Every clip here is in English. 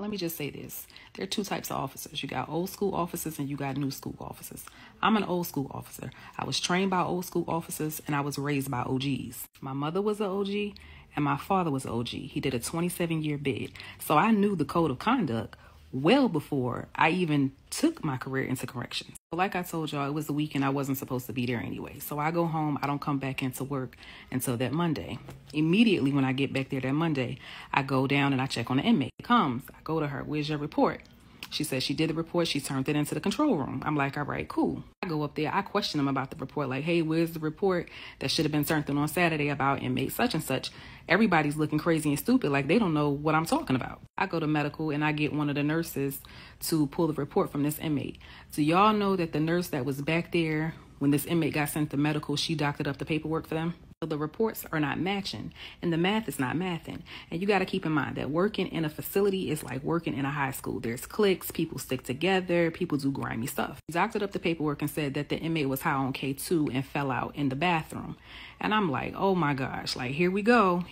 Let me just say this. There are two types of officers. You got old school officers and you got new school officers. I'm an old school officer. I was trained by old school officers and I was raised by OGs. My mother was an OG and my father was an OG. He did a 27-year bid. So I knew the code of conduct well before I even took my career into corrections. Like I told y'all, it was the weekend. I wasn't supposed to be there anyway. So I go home. I don't come back into work until that Monday. Immediately when I get back there that Monday, I go down and I check on the inmate. It comes. I go to her. Where's your report? She says she did the report. She turned it into the control room. I'm like, all right, cool. I go up there. I question them about the report. Like, hey, where's the report that should have been turned in on Saturday about inmate such and such? Everybody's looking crazy and stupid. Like they don't know what I'm talking about. I go to medical and I get one of the nurses to pull the report from this inmate. So y'all know that the nurse that was back there when this inmate got sent to medical, she doctored up the paperwork for them. So the reports are not matching and the math is not mathing. And you got to keep in mind that working in a facility is like working in a high school. There's cliques, people stick together, people do grimy stuff. He doctored up the paperwork and said that the inmate was high on K2 and fell out in the bathroom. And I'm like, oh my gosh, like here we go.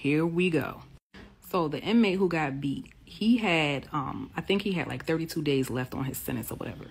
So the inmate who got beat, he had, I think he had like 32 days left on his sentence or whatever.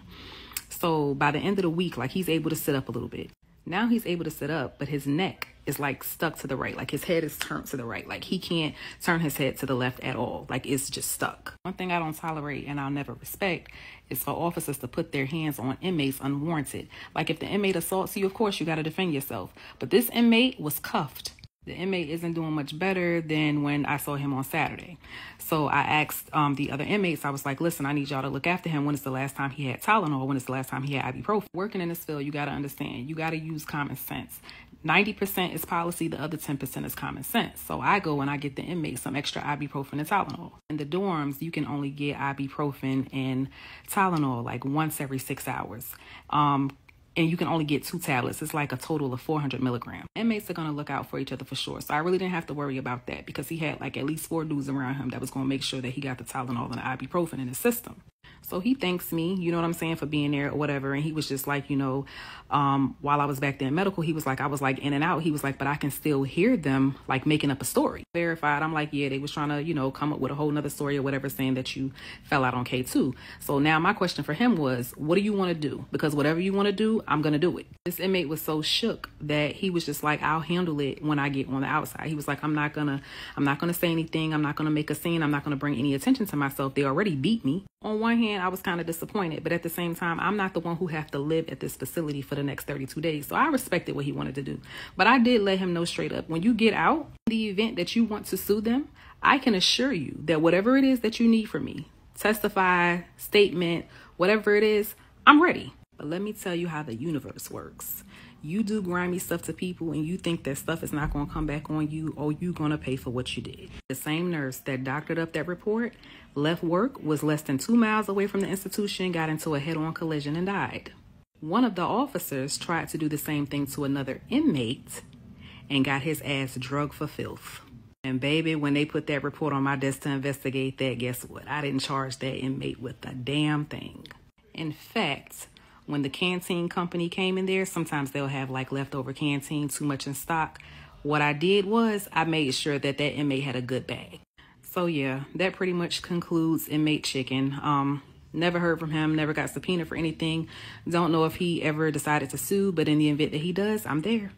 So by the end of the week, like he's able to sit up a little bit. Now he's able to sit up, but his neck is like stuck to the right. Like his head is turned to the right. Like he can't turn his head to the left at all. Like it's just stuck. One thing I don't tolerate and I'll never respect is for officers to put their hands on inmates unwarranted. Like if the inmate assaults you, of course you got to defend yourself. But this inmate was cuffed. The inmate isn't doing much better than when I saw him on Saturday. So I asked the other inmates, I was like, listen, I need y'all to look after him. When is the last time he had Tylenol? When is the last time he had ibuprofen? Working in this field, you got to understand, you got to use common sense. 90% is policy, the other 10% is common sense. So I go and I get the inmates some extra ibuprofen and Tylenol. In the dorms, you can only get ibuprofen and Tylenol like once every 6 hours. And you can only get 2 tablets. It's like a total of 400 milligrams. Inmates are going to look out for each other for sure. So I really didn't have to worry about that because he had like at least 4 dudes around him that was going to make sure that he got the Tylenol and the ibuprofen in his system. So he thanks me, you know what I'm saying, for being there or whatever. And he was just like, you know, while I was back there in medical, he was like, I was like in and out. He was like, but I can still hear them like making up a story. Verified. I'm like, yeah, they was trying to, you know, come up with a whole nother story or whatever, saying that you fell out on K2. So now my question for him was, what do you want to do? Because whatever you want to do, I'm going to do it. This inmate was so shook that he was just like, I'll handle it when I get on the outside. He was like, I'm not going to say anything. I'm not going to make a scene. I'm not going to bring any attention to myself. They already beat me. On one hand, I was kind of disappointed, but at the same time, I'm not the one who have to live at this facility for the next 32 days. So I respected what he wanted to do. But I did let him know straight up, when you get out, in the event that you want to sue them, I can assure you that whatever it is that you need from me, testify, statement, whatever it is, I'm ready. But let me tell you how the universe works. You do grimy stuff to people and you think that stuff is not going to come back on you or you going to pay for what you did. The same nurse that doctored up that report left work, was less than 2 miles away from the institution, got into a head-on collision and died. One of the officers tried to do the same thing to another inmate and got his ass drugged for filth. And baby, when they put that report on my desk to investigate that, guess what? I didn't charge that inmate with a damn thing. In fact, when the canteen company came in there, sometimes they'll have like leftover canteen, too much in stock. What I did was I made sure that that inmate had a good bag. So yeah, that pretty much concludes Inmate Chicken. Never heard from him, never got subpoenaed for anything. Don't know if he ever decided to sue, but in the event that he does, I'm there.